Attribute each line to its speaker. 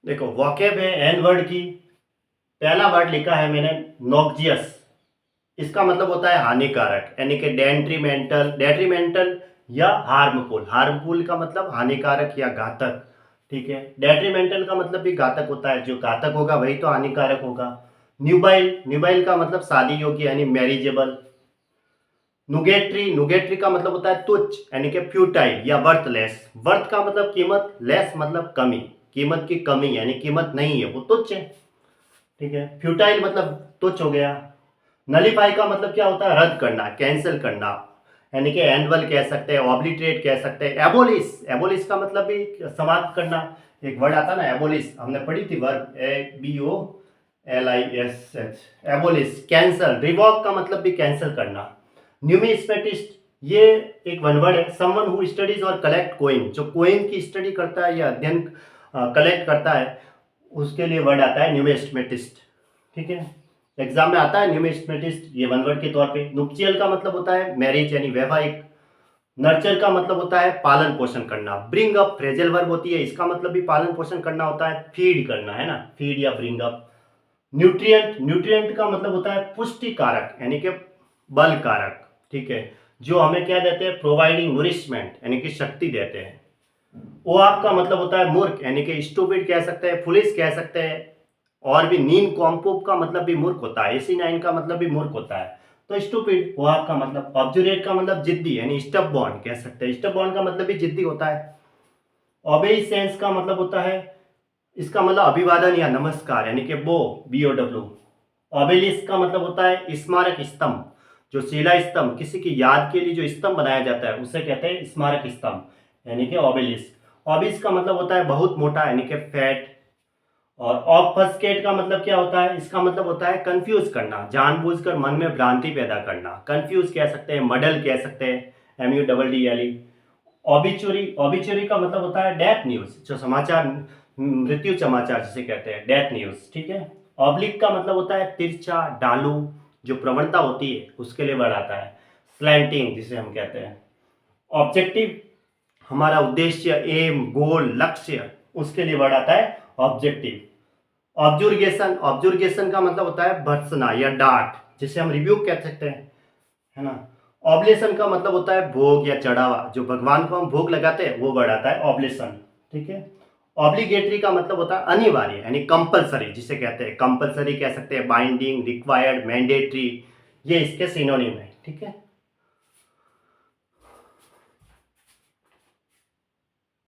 Speaker 1: देखो वोकेब है N word की। पहला वर्ड लिखा है मैंने नॉक्जियस। इसका मतलब होता है हानिकारक, यानी कि डेट्रीमेंटल, डेट्रीमेंटल या हार्मफुल। हार्मफुल का मतलब हानिकारक या घातक। ठीक है, डेट्रीमेंटल का मतलब भी घातक होता है, जो घातक होगा वही तो हानिकारक होगा। न्यूबाइल, न्यूबाइल का मतलब शादी योग्य यानी मैरिजेबल। नुगेट्री, नुगेट्री का मतलब होता है तुच्छ यानी कि फ्यूटाइल या वर्थलेस। वर्थ का मतलब कीमत, लेस मतलब कमी, कीमत की कमी यानी कीमत नहीं है वो तुच्छ है। ठीक है, फ्यूटाइल मतलब तुच्छ हो गया। नलीफाई का मतलब क्या होता है, रद्द करना, कैंसिल करना, यानी कि एनुअल कह सकते हैं, ऑब्लिटरेट कह सकते हैं। एबोलिश, एबोलिश का मतलब भी समाप्त करना। एक वर्ड आता ना एबोलिश, हमने पढ़ी थी verb, ABOLISH, abolish. Cancel, revoke का मतलब भी कैंसिल करना। न्यूमिस्मेटिस्ट, ये एक वन वर्ड है, समवन हु स्टडीज और कलेक्ट कोइन, जो कोइन की स्टडी करता है या अध्ययन कलेक्ट करता है, उसके लिए वर्ड आता है न्यूमिस्मेटिस्ट। ठीक है, एग्जाम में आता है न्यूमिस्मेटिस्ट ये वन वर्ड के तौर पे। नुप्चियल का मतलब होता है मैरिज यानी वैवाहिक। नर्चर का मतलब होता है पालन पोषण करना। ब्रिंग अप फ्रेजल वर्ब होती है, इसका मतलब भी पालन पोषण करना होता है, फीड करना है ना, फीड या ब्रिंग अप। न्यूट्रिएंट, न्यूट्रिएंट का मतलब होता है पुष्टि कारक यानी कि बल कारक। ठीक है, जो हमें क्या देते हैं, प्रोवाइडिंग नूरिशमेंट यानी कि शक्ति देते हैं। ओ आपका मतलब होता है मूर्ख यानी कि स्टूपिड कह सकते हैं, फुलिश कह सकते हैं। और भी नीन कॉम्पोप का मतलब भी मूर्ख होता है, एसी9 का मतलब भी मूर्ख होता है। तो स्टूपिड वो आपका मतलब। ऑब्जुरेट का मतलब जिद्दी यानी स्टब बॉन्ड कह सकते हैं, स्टब बॉन्ड का मतलब भी जिद्दी होता है। ओबेइसेंस का मतलब होता है, इसका मतलब अभिवादन या नमस्कार यानी कि BOW। ऑबेलिस्क का मतलब होता है स्मारक स्तंभ, जो शिला स्तंभ, किसी की याद के लिए जो स्तंभ बनाया जाता है उसे कहते हैं स्मारक स्तंभ, यानी कि ऑबेलिस्क। ऑबिस का मतलब होता है बहुत मोटा यानी कि फैट। और ऑब्फस्केट का मतलब क्या होता है, इसका मतलब होता है कंफ्यूज करना, जानबूझकर मन में भ्रांति पैदा करना। कंफ्यूज कह सकते हैं, मडल कह सकते हैं, MUDDLE। ऑबिचुरी, ऑबिचुरी का मतलब होता है डेथ न्यूज, जो समाचार, मृत्यु समाचार जिसे कहते हैं डेथ न्यूज। ठीक है, ऑब्लिक का मतलब होता है तिरछा, ढालू, जो प्रवणता होती है उसके लिए वर्ड आता है। स्लैंटिंग जिसे हम कहते हैं। ऑब्जेक्टिव, हमारा उद्देश्य, एम, गोल, लक्ष्य, उसके लिए वर्ड आता है ऑब्जेक्टिव। ऑब्जुर्गेशन, ऑब्जुर्गेशन का मतलब होता है भर्त्सना या डांट, जिसे हम रिव्यू कह सकते हैं, है ना। ऑब्लेशन का मतलब होता है भोग या चढ़ावा, जो भगवान को हम भोग लगाते हैं वो वर्ड आता है ऑब्लेशन। ठीक है, ऑब्लिगेटरी का मतलब होता है अनिवार्य यानी कंपलसरी, जिसे कहते हैं कंपलसरी कह सकते हैं, बाइंडिंग, रिक्वायर्ड, मैंडेटरी, ये इसके सिनोनिम है। ठीक है।